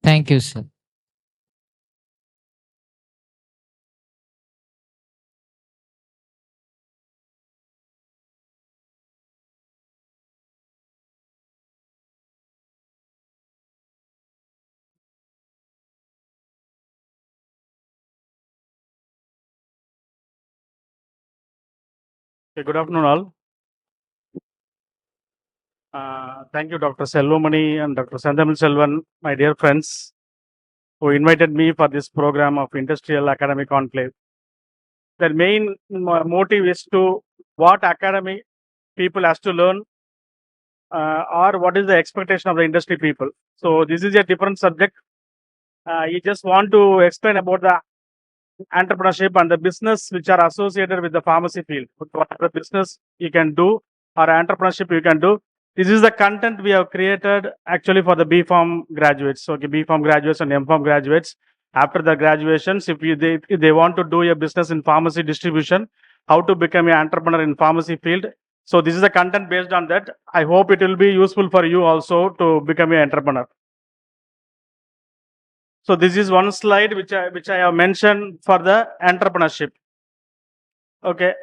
Thank you, sir. Okay, good afternoon, all. Thank you, Dr. Selvamani and Dr. Sandamil Selvan, my dear friends, who invited me for this program of Industrial Academic Conclave. The main motive is to what academy people has to learn or what is the expectation of the industry people. So this is a different subject. You just want to explain about the entrepreneurship and the business which are associated with the pharmacy field. What are the business you can do or entrepreneurship you can do. This is the content we have created actually for the B Pharm graduates. So B Pharm graduates and M Pharm graduates. After the graduations, if they want to do a business in pharmacy distribution, how to become an entrepreneur in pharmacy field. So this is the content based on that. I hope it will be useful for you also to become an entrepreneur. So this is one slide which I have mentioned for the entrepreneurship. Okay,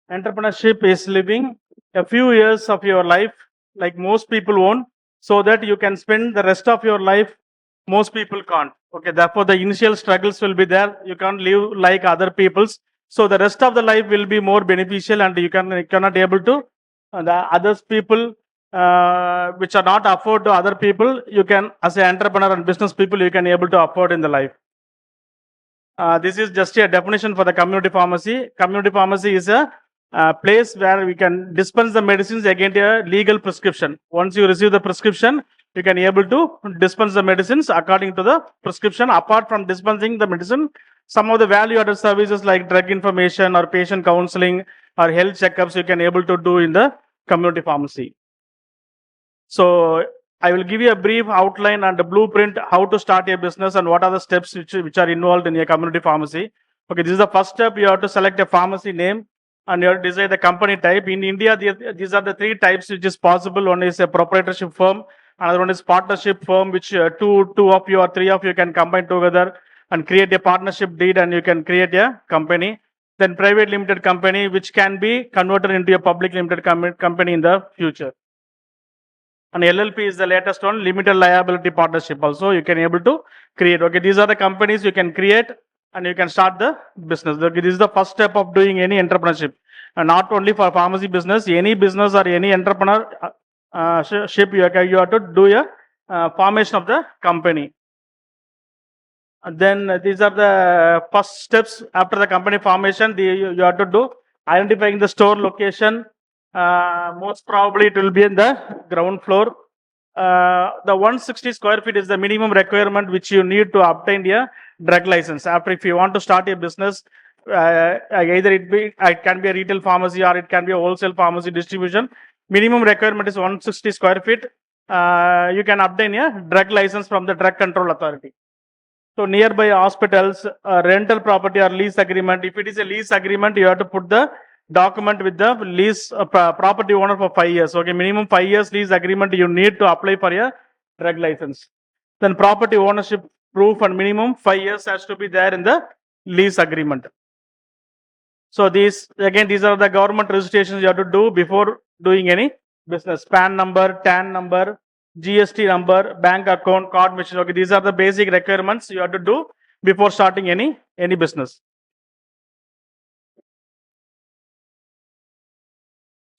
entrepreneurship is living a few years of your life like most people won't, so that you can spend the rest of your life. Most people can't. Okay, therefore the initial struggles will be there. You can't live like other people's. So the rest of the life will be more beneficial, and you cannot able to the others people which are not afford to other people. You can, as an entrepreneur and business people, you can able to afford in the life. This is just a definition for the community pharmacy. Community pharmacy is a place where we can dispense the medicines against a legal prescription. Once you receive the prescription, you can able to dispense the medicines according to the prescription. Apart from dispensing the medicine, some of the value-added services like drug information or patient counseling or health checkups you can able to do in the community pharmacy. So I will give you a brief outline and a blueprint how to start a business and what are the steps which are involved in a community pharmacy. Okay, this is the first step. You have to select a pharmacy name and you have to decide the company type. In India, these are the three types which is possible. One is a proprietorship firm, another one is partnership firm, which two of you or three of you can combine together and create a partnership deed, and you can create a company. Then private limited company, which can be converted into a public limited company in the future. And LLP is the latest one, limited liability partnership. Also, you can able to create. Okay, these are the companies you can create and you can start the business. Okay, this is the first step of doing any entrepreneurship. And not only for pharmacy business, any business or any entrepreneur ship you have to do a formation of the company. And then these are the first steps after the company formation. You have to do identifying the store location. Most probably it will be in the ground floor. The 160 square feet is the minimum requirement which you need to obtain a drug license. After, if you want to start a business, either it can be a retail pharmacy or it can be a wholesale pharmacy distribution. Minimum requirement is 160 square feet. You can obtain a drug license from the Drug Control Authority. So nearby hospitals, rental property or lease agreement. If it is a lease agreement, you have to put the document with the lease property owner for 5 years. Okay, minimum 5 years lease agreement you need to apply for a drug license. Then property ownership proof and minimum 5 years has to be there in the lease agreement. So these are the government registrations you have to do before doing any business. PAN number, TAN number, GST number, bank account, card machine. Okay, these are the basic requirements you have to do before starting any business.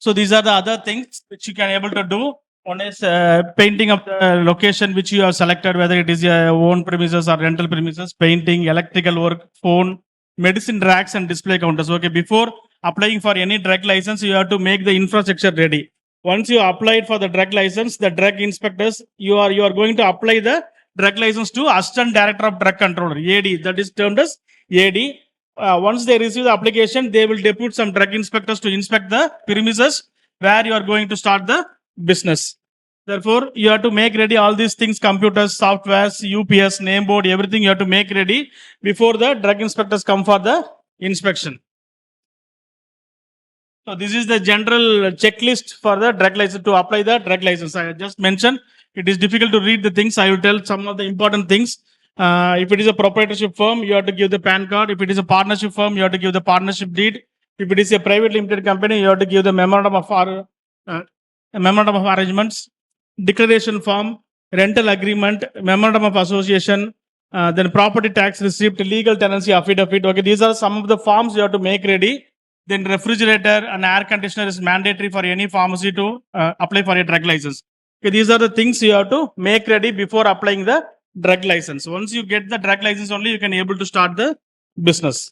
So these are the other things which you can able to do. One is painting of the location which you have selected, whether it is your own premises or rental premises, painting, electrical work, phone, medicine racks and display counters. Okay, before applying for any drug license, you have to make the infrastructure ready. Once you applied for the drug license, the drug inspectors, you are going to apply the drug license to Assistant Director of Drug Controller, AD, that is termed as AD. Once they receive the application, they will depute some drug inspectors to inspect the premises where you are going to start the business. Therefore, you have to make ready all these things, computers, softwares, UPS, name board, everything you have to make ready before the drug inspectors come for the inspection. So this is the general checklist for the drug license, to apply the drug license. I just mentioned It is difficult to read the things. I will tell some of the important things. If it is a proprietorship firm, you have to give the PAN card. If it is a partnership firm, you have to give the partnership deed. If it is a private limited company, you have to give the memorandum of arrangements, declaration form, rental agreement, memorandum of association, then property tax receipt, legal tenancy affidavit. Okay, these are some of the forms you have to make ready. Then refrigerator and air conditioner is mandatory for any pharmacy to apply for a drug license. Okay, these are the things you have to make ready before applying the drug license. Once you get the drug license only, you can able to start the business.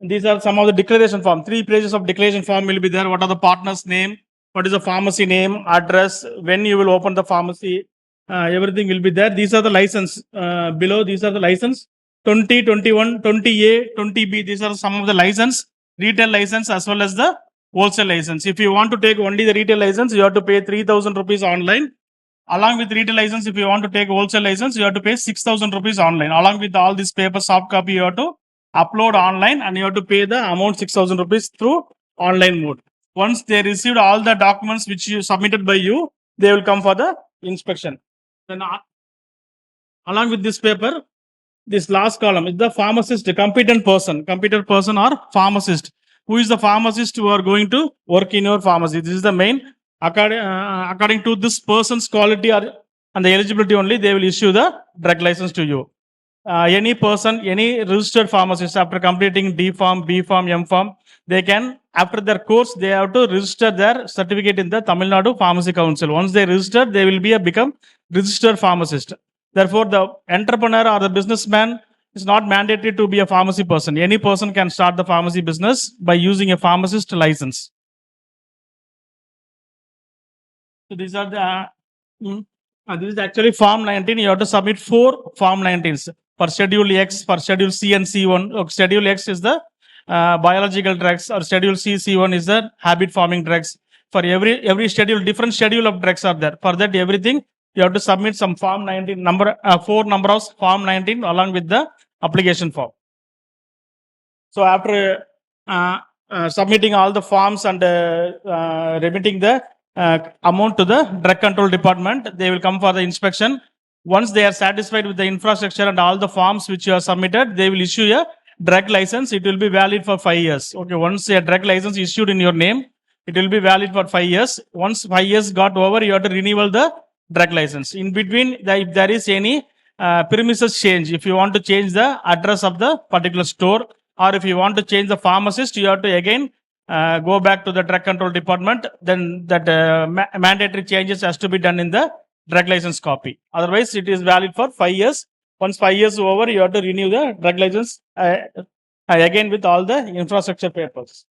These are some of the declaration form. 3 pages of declaration form will be there. What are the partners' name? What is the pharmacy name, address, when you will open the pharmacy, everything will be there. These are the license. Below, these are the license. 20, 21, 20A, 20B. These are some of the license, retail license as well as the wholesale license. If you want to take only the retail license, you have to pay 3,000 rupees online. Along with retail license, if you want to take wholesale license, you have to pay 6,000 rupees online. Along with all this paper soft copy, you have to upload online and you have to pay the amount 6,000 rupees through online mode. Once they received all the documents which you submitted by you, they will come for the inspection. Then along with this paper, this last column is the pharmacist, competent person or pharmacist. Who is the pharmacist who are going to work in your pharmacy? This is the main. According to this person's quality and the eligibility only, they will issue the drug license to you. Any person, any registered pharmacist after completing D Farm, B Farm, M Farm, they can, after their course, they have to register their certificate in the Tamil Nadu Pharmacy Council. Once they register, they will become registered pharmacist. Therefore, the entrepreneur or the businessman is not mandatory to be a pharmacy person. Any person can start the pharmacy business by using a pharmacist license. So these are the, this is actually Form 19. You have to submit 4 Form 19s. For Schedule X, for Schedule C and C1. Schedule X is the biological drugs, or Schedule C, C1 is the habit forming drugs. For every schedule, different schedule of drugs are there. For that, everything you have to submit some Form 19 number, 4 number of Form 19 along with the application form. So after submitting all the forms and remitting the amount to the drug control department, they will come for the inspection. Once they are satisfied with the infrastructure and all the forms which you have submitted, they will issue a drug license. It will be valid for 5 years. Okay, once a drug license issued in your name, it will be valid for 5 years. Once 5 years got over, you have to renew the drug license. In between, if there is any premises change, if you want to change the address of the particular store, or if you want to change the pharmacist, you have to again go back to the drug control department. Then that mandatory changes has to be done in the drug license copy. Otherwise, it is valid for 5 years. Once 5 years over, you have to renew the drug license again with all the infrastructure papers.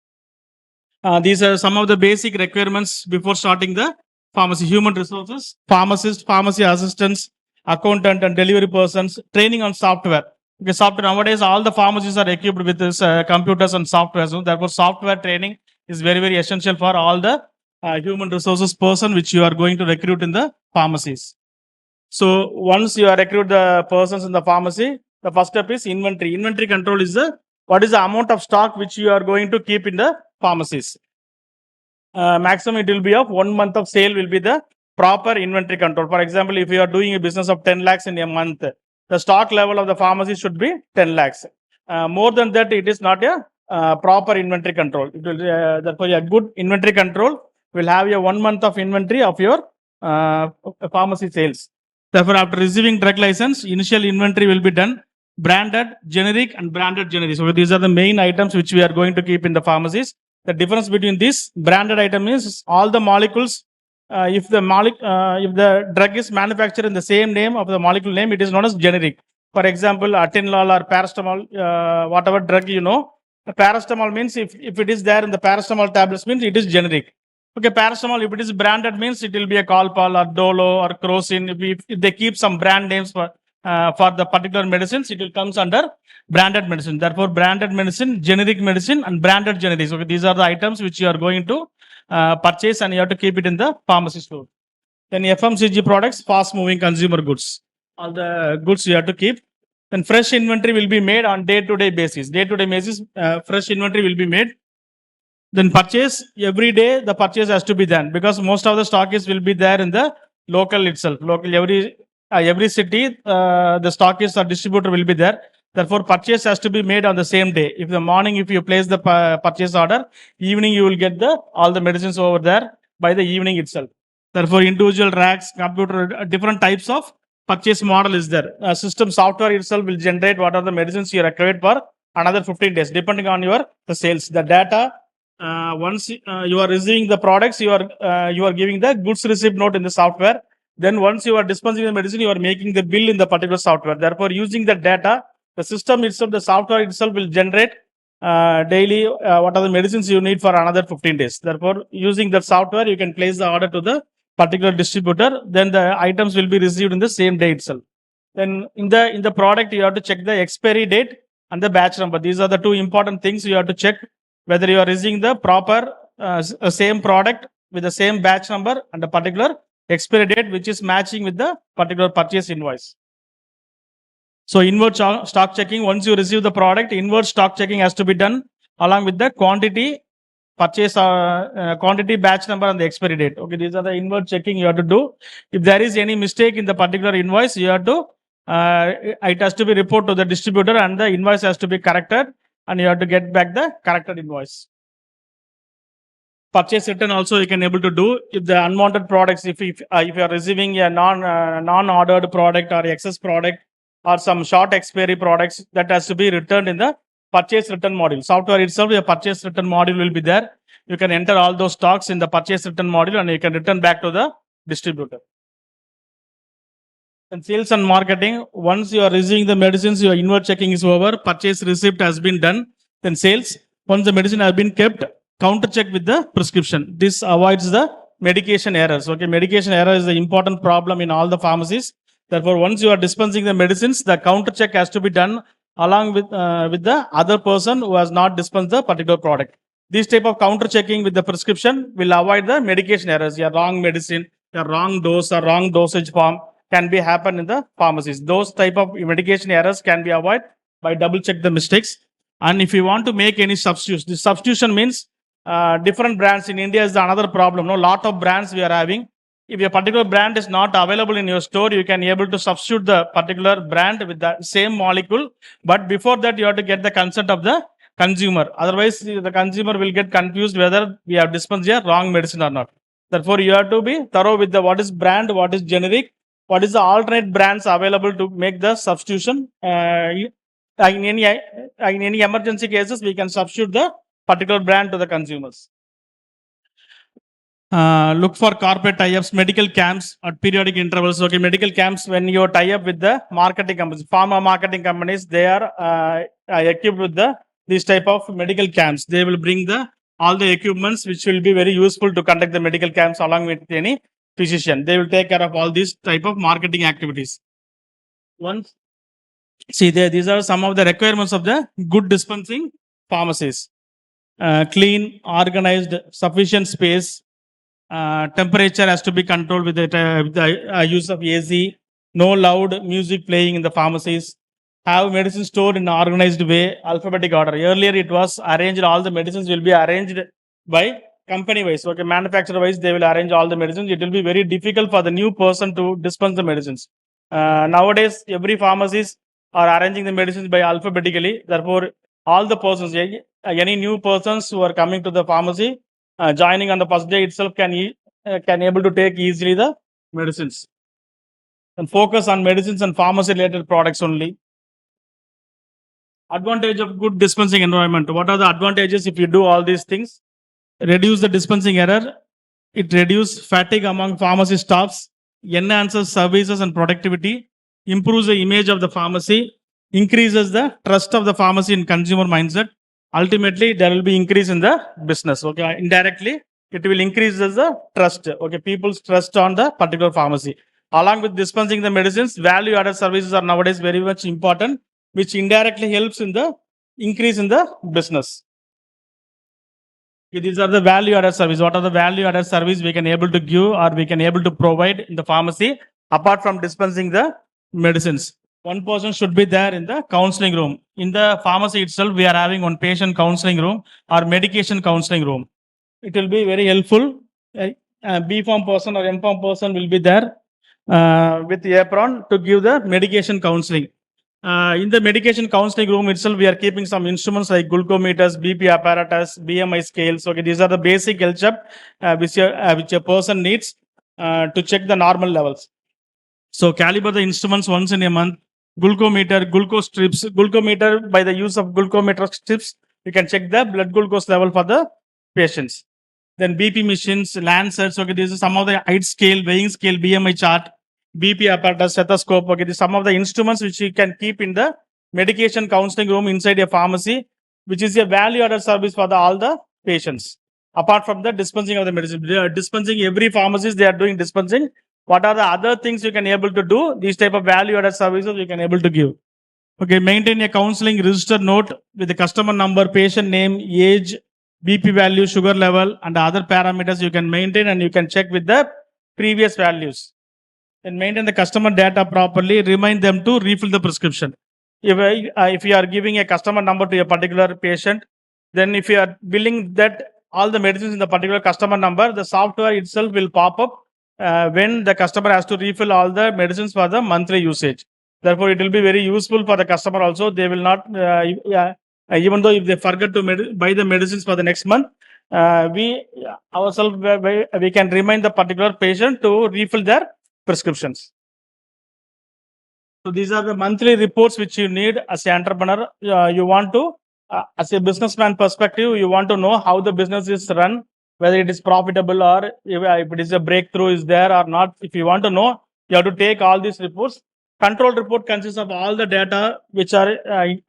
These are some of the basic requirements before starting the pharmacy: human resources, pharmacist, pharmacy assistants, accountant and delivery persons, training on software. Okay, software nowadays, all the pharmacies are equipped with this computers and software. So therefore, software training is very, very essential for all the human resources person which you are going to recruit in the pharmacies. So once you are recruit the persons in the pharmacy, the first step is inventory. Inventory control is what is the amount of stock which you are going to keep in the pharmacies. Maximum it will be of 1 month of sale will be the proper inventory control. For example, if you are doing a business of 10 lakhs in a month, the stock level of the pharmacy should be 10 lakhs. More than that, it is not a proper inventory control. It will, therefore, a good inventory control will have a 1 month of inventory of your pharmacy sales. Therefore, after receiving drug license, initial inventory will be done. Branded, generic and branded generic. So these are the main items which we are going to keep in the pharmacies. The difference between this branded item is all the molecules. If the drug is manufactured in the same name of the molecule name, it is known as generic. For example, atenolol or paracetamol, whatever drug you know, paracetamol means if it is there in the paracetamol tablets means it is generic. Okay, paracetamol, if it is branded means it will be a Calpol or Dolo or Crocin. If they keep some brand names for the particular medicines, it will comes under branded medicine. Therefore, branded medicine, generic medicine and branded generics. Okay, these are the items which you are going to purchase and you have to keep it in the pharmacy store. Then FMCG products, fast moving consumer goods. All the goods you have to keep. Then fresh inventory will be made on day-to-day basis. Day-to-day basis, fresh inventory will be made. Then purchase, every day the purchase has to be done because most of the stockists will be there in the local itself. Local, every city, the stockist or distributor will be there. Therefore, purchase has to be made on the same day. If the morning, if you place the purchase order, evening you will get all the medicines over there by the evening itself. Therefore, individual racks, computer, different types of purchase model is there. System software itself will generate what are the medicines you required for another 15 days, depending on the sales. The data, once you are receiving the products, you are giving the goods receipt note in the software. Then once you are dispensing the medicine, you are making the bill in the particular software. Therefore, using the data, the system itself, the software itself will generate daily what are the medicines you need for another 15 days. Therefore, using that software, you can place the order to the particular distributor. Then the items will be received in the same day itself. Then in the product, you have to check the expiry date and the batch number. These are the two important things you have to check whether you are receiving the proper same product with the same batch number and a particular expiry date which is matching with the particular purchase invoice. So inward stock checking, once you receive the product, inward stock checking has to be done along with the quantity, purchase quantity, batch number and the expiry date. Okay, these are the inward checking you have to do. If there is any mistake in the particular invoice, you have to it has to be reported to the distributor and the invoice has to be corrected and you have to get back the corrected invoice. Purchase return also you can able to do if the unwanted products, if you are receiving a non-ordered product or excess product or some short expiry products, that has to be returned in the purchase return module. Software itself, a purchase return module will be there. You can enter all those stocks in the purchase return module and you can return back to the distributor. And sales and marketing, once you are receiving the medicines, your inward checking is over, purchase receipt has been done, then sales, once the medicine has been kept, counter check with the prescription. This avoids the medication errors. Okay, medication error is the important problem in all the pharmacies. Therefore, once you are dispensing the medicines, the counter check has to be done along with the other person who has not dispensed the particular product. This type of counter checking with the prescription will avoid the medication errors. Your wrong medicine, your wrong dose or wrong dosage form can be happen in the pharmacies. Those type of medication errors can be avoided by double check the mistakes. And if you want to make any substitution, this substitution means different brands in India is another problem. No, lot of brands we are having. If a particular brand is not available in your store, you can able to substitute the particular brand with the same molecule. But before that, you have to get the consent of the consumer. Otherwise, the consumer will get confused whether we have dispensed a wrong medicine or not. Therefore, you have to be thorough with the what is brand, what is generic, what is the alternate brands available to make the substitution. In any emergency cases, we can substitute the particular brand to the consumers. Look for corporate tie-ups, medical camps at periodic intervals. Okay, medical camps, when you tie up with the marketing companies, pharma marketing companies, they are equipped with this type of medical camps. They will bring all the equipments which will be very useful to conduct the medical camps along with any physician. They will take care of all these type of marketing activities. These are some of the requirements of the good dispensing pharmacies. Clean, organized, sufficient space. Temperature has to be controlled with the use of AC. No loud music playing in the pharmacies. Have medicine stored in an organized way, alphabetic order. Earlier it was arranged, all the medicines will be arranged by company wise. Okay, manufacturer wise, they will arrange all the medicines. It will be very difficult for the new person to dispense the medicines. Nowadays, every pharmacies are arranging the medicines by alphabetically. Therefore, all the persons, any new persons who are coming to the pharmacy, joining on the first day itself can able to take easily the medicines. And focus on medicines and pharmacy related products only. Advantage of good dispensing environment. What are the advantages if you do all these things? Reduce the dispensing error. It reduces fatigue among pharmacy staffs. Enhances services and productivity. Improves the image of the pharmacy. Increases the trust of the pharmacy in consumer mindset. Ultimately, there will be increase in the business. Okay, indirectly, it will increase the trust. Okay, people's trust on the particular pharmacy. Along with dispensing the medicines, value-added services are nowadays very much important, which indirectly helps in the increase in the business. Okay, these are the value-added services. What are the value-added services we can able to give or we can able to provide in the pharmacy apart from dispensing the medicines? One person should be there in the counseling room. In the pharmacy itself, we are having one patient counseling room or medication counseling room. It will be very helpful. B Farm person or M Farm person will be there with the apron to give the medication counseling. In the medication counseling room itself, we are keeping some instruments like glucometers, BP apparatus, BMI scales. Okay, these are the basic health check which a person needs to check the normal levels. So caliber the instruments once in a month. Glucometer, glucose strips. Glucometer, by the use of glucometer strips, you can check the blood glucose level for the patients. Then BP machines, lancets. Okay, this is some of the height scale, weighing scale, BMI chart, BP apparatus, stethoscope. Okay, this is some of the instruments which you can keep in the medication counseling room inside a pharmacy, which is a value-added service for all the patients. Apart from the dispensing of the medicine, they are dispensing, every pharmacist they are doing dispensing. What are the other things you can able to do? These type of value-added services you can able to give. Okay, maintain a counseling register note with the customer number, patient name, age, BP value, sugar level, and other parameters you can maintain, and you can check with the previous values. And maintain the customer data properly. Remind them to refill the prescription. If you are giving a customer number to a particular patient, then if you are billing that all the medicines in the particular customer number, the software itself will pop up when the customer has to refill all the medicines for the monthly usage. Therefore, it will be very useful for the customer also. They will not, even though if they forget to buy the medicines for the next month, we ourselves, we can remind the particular patient to refill their prescriptions. So these are the monthly reports which you need as an entrepreneur. You want to, as a businessman perspective, you want to know how the business is run, whether it is profitable or if it is a breakthrough is there or not. If you want to know, you have to take all these reports. Control report consists of all the data which are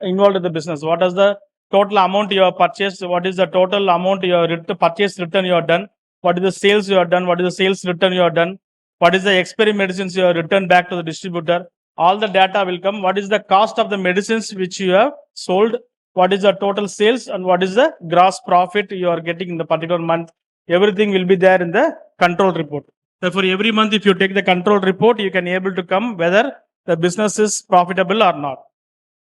involved in the business. What is the total amount you have purchased? What is the total amount you have purchase return you have done? What is the sales you have done? What is the sales return you have done? What is the expiry medicines you have returned back to the distributor? All the data will come. What is the cost of the medicines which you have sold? What is the total sales and what is the gross profit you are getting in the particular month? Everything will be there in the control report. Therefore, every month, if you take the control report, you can able to come whether the business is profitable or not.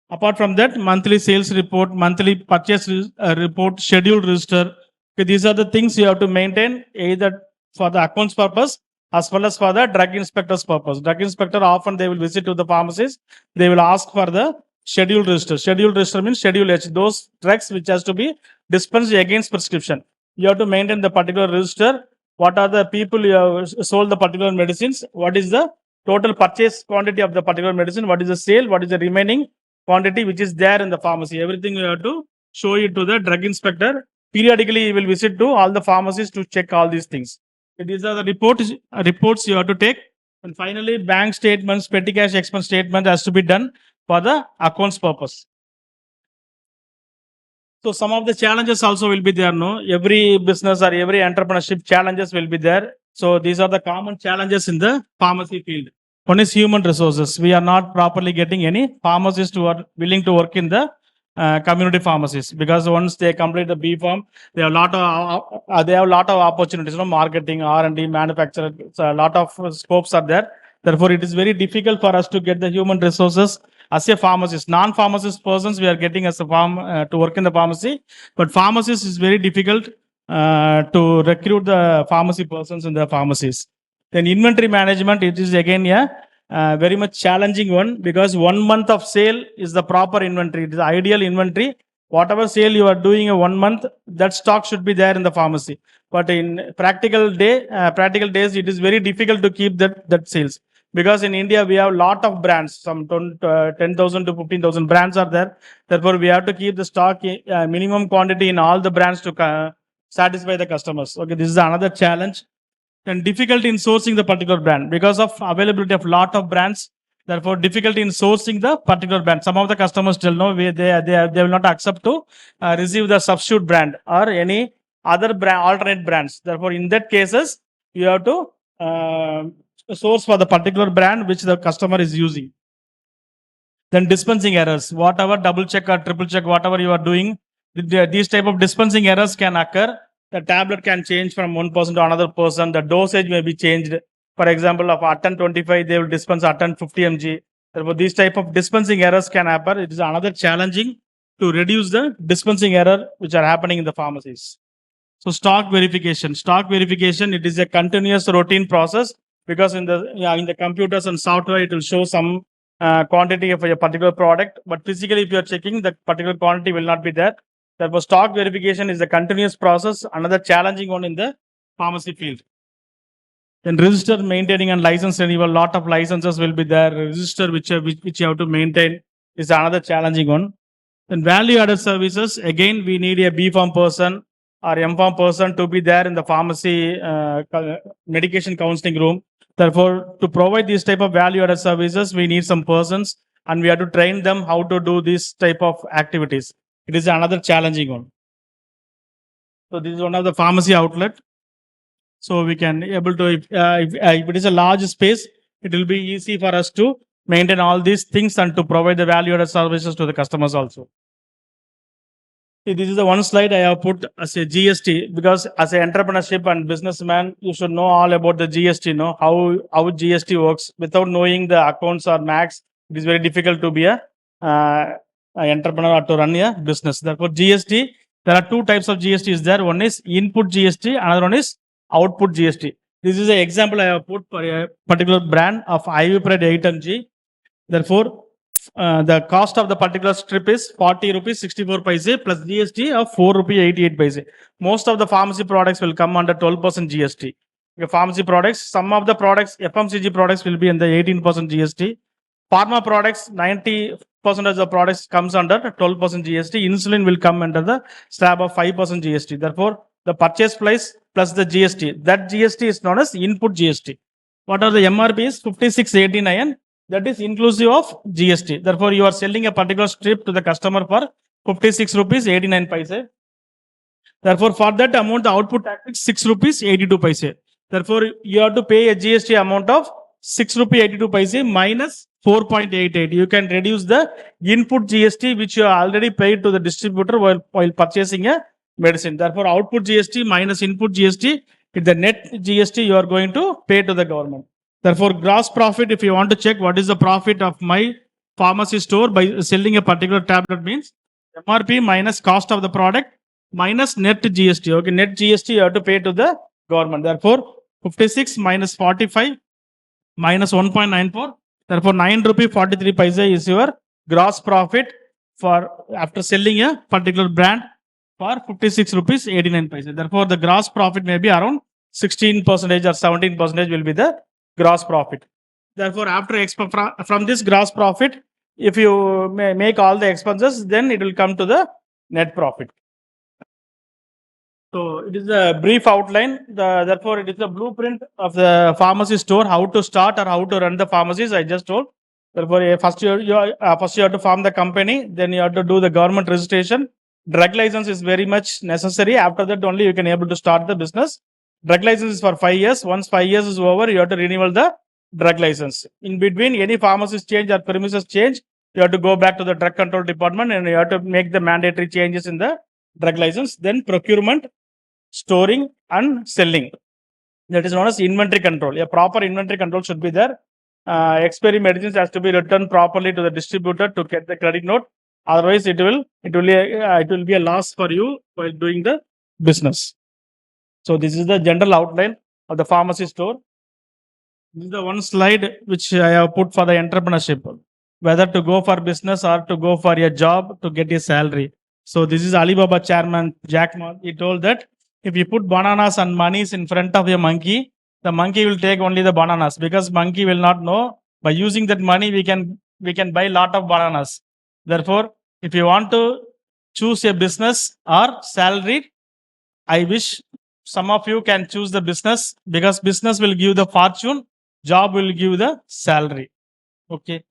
Apart from that, monthly sales report, monthly purchase report, schedule register. Okay, these are the things you have to maintain either for the accounts purpose as well as for the drug inspector's purpose. Drug inspector often they will visit to the pharmacies. They will ask for the schedule register. Schedule register means schedule H. Those drugs which has to be dispensed against prescription. You have to maintain the particular register. What are the people you have sold the particular medicines? What is the total purchase quantity of the particular medicine? What is the sale? What is the remaining quantity which is there in the pharmacy? Everything you have to show it to the drug inspector. Periodically, he will visit to all the pharmacies to check all these things. These are the reports you have to take. And finally, bank statements, petty cash expense statement has to be done for the accounts purpose. So some of the challenges also will be there. No, every business or every entrepreneurship challenges will be there. So these are the common challenges in the pharmacy field. One is human resources. We are not properly getting any pharmacists who are willing to work in the community pharmacies, because once they complete the B Farm, they have a lot of opportunities. You know, marketing, R&D, manufacturer. So a lot of scopes are there. Therefore, it is very difficult for us to get the human resources as a pharmacist. Non-pharmacist persons we are getting as a to work in the pharmacy, but pharmacist is very difficult to recruit the pharmacy persons in the pharmacies. Then inventory management, it is again very much challenging one, because 1 month of sale is the proper inventory. It is the ideal inventory. Whatever sale you are doing in 1 month, that stock should be there in the pharmacy. But in practical days, it is very difficult to keep that sales. Because in India, we have a lot of brands, some 10,000 to 15,000 brands are there. Therefore, we have to keep the stock minimum quantity in all the brands to satisfy the customers. Okay, this is another challenge. And difficulty in sourcing the particular brand because of availability of lot of brands. Therefore, difficulty in sourcing the particular brand. Some of the customers still know they will not accept to receive the substitute brand or any other brand, alternate brands. Therefore, in that cases, you have to source for the particular brand which the customer is using. Then dispensing errors, whatever double check or triple check, whatever you are doing, these type of dispensing errors can occur. The tablet can change from one person to another person. The dosage may be changed. For example, of Atten 25, they will dispense Atten 50 mg. Therefore, these type of dispensing errors can happen. It is another challenging to reduce the dispensing error which are happening in the pharmacies. So stock verification, it is a continuous routine process because in the computers and software, it will show some quantity of a particular product, but physically, if you are checking, the particular quantity will not be there. Therefore, stock verification is a continuous process, another challenging one in the pharmacy field. Then register, maintaining and license renewal, lot of licenses will be there. Register which you have to maintain is another challenging one. Then value added services, again, we need a B Farm person or M Farm person to be there in the pharmacy medication counseling room. Therefore, to provide these type of value added services, we need some persons and we have to train them how to do this type of activities. It is another challenging one. So this is one of the pharmacy outlet. So we can able to, if it is a large space, it will be easy for us to maintain all these things and to provide the value added services to the customers also. This is the one slide I have put as a GST because as an entrepreneurship and businessman, you should know all about the GST, know how GST works. Without knowing the accounts or max, it is very difficult to be a entrepreneur or to run a business. Therefore, GST, there are two types of GST is there. One is input GST, another one is output GST. This is an example I have put for a particular brand of Ivupred 8mg. Therefore, the cost of the particular strip is 40 rupees 64 paise plus GST of 4 rupee 88 paise. Most of the pharmacy products will come under 12% GST. Pharmacy products, some of the products, FMCG products will be in the 18% GST. Pharma products, 90% of the products comes under 12% GST. Insulin will come under the slab of 5% GST. Therefore, the purchase price plus the GST, that GST is known as input GST. What are the MRPs? 5689. That is inclusive of GST. Therefore, you are selling a particular strip to the customer for 56 rupees 89 paise. Therefore, for that amount, the output tax is 6 rupees 82 paise. Therefore, you have to pay a GST amount of 6 rupee 82 paise minus 4.88. You can reduce the input GST which you already paid to the distributor while purchasing a medicine. Therefore, output GST minus input GST is the net GST you are going to pay to the government. Therefore, gross profit, if you want to check what is the profit of my pharmacy store by selling a particular tablet, means MRP minus cost of the product minus net GST. Okay, net GST you have to pay to the government. Therefore, 56 minus 45 minus 1.94. Therefore, 9 rupee 43 paise is your gross profit for after selling a particular brand for 56 rupees 89 paise. Therefore, the gross profit may be around 16% or 17% will be the gross profit. Therefore, after from this gross profit, if you make all the expenses, then it will come to the net profit. So it is a brief outline. Therefore, it is a blueprint of the pharmacy store, how to start or how to run the pharmacies. I just told. Therefore, first you have to form the company, then you have to do the government registration. Drug license is very much necessary. After that, only you can able to start the business. Drug license is for 5 years. Once 5 years is over, you have to renew the drug license. In between, any pharmacist change or premises change, you have to go back to the drug control department and you have to make the mandatory changes in the drug license. Then procurement, storing and selling. That is known as inventory control. A proper inventory control should be there. Expiry medicines has to be returned properly to the distributor to get the credit note. Otherwise, it will be a loss for you while doing the business. So this is the general outline of the pharmacy store. This is the one slide which I have put for the entrepreneurship, whether to go for business or to go for a job to get a salary. So this is Alibaba chairman Jack Ma. He told that if you put bananas and monies in front of a monkey, the monkey will take only the bananas because monkey will not know. By using that money, we can buy lot of bananas. Therefore, if you want to choose a business or salary, I wish some of you can choose the business because business will give the fortune, job will give the salary. Okay.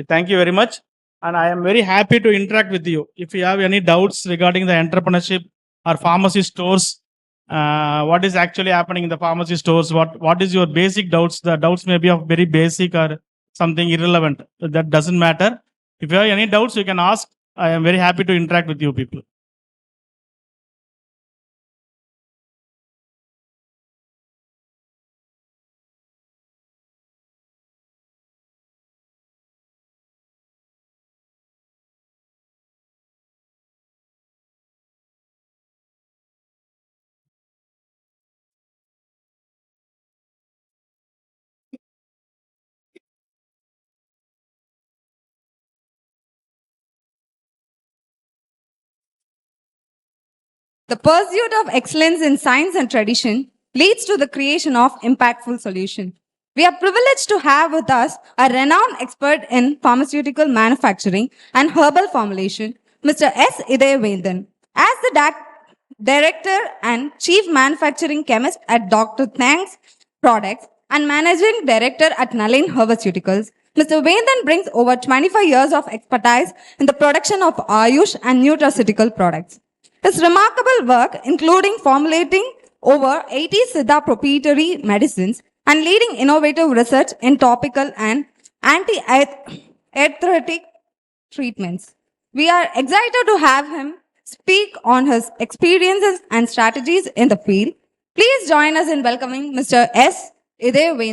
Thank you very much. And I am very happy to interact with you. If you have any doubts regarding the entrepreneurship or pharmacy stores, what is actually happening in the pharmacy stores, what is your basic doubts? The doubts may be of very basic or something irrelevant. That doesn't matter. If you have any doubts, you can ask. I am very happy to interact with you people. The pursuit of excellence in science and tradition leads to the creation of impactful solutions. We are privileged to have with us a renowned expert in pharmaceutical manufacturing and herbal formulation, Mr. S. Idayavendran. As the Director and Chief Manufacturing Chemist at Dr. Thanks Products and Managing Director at Nalin Herbaceuticals, Mr. Vendan brings over 25 years of expertise in the production of Ayush and nutraceutical products. His remarkable work, including formulating over 80 Siddha proprietary medicines and leading innovative research in topical and anti-arthritic treatments. We are excited to have him speak on his experiences and strategies in the field. Please join us in welcoming Mr. S. Idayavendran.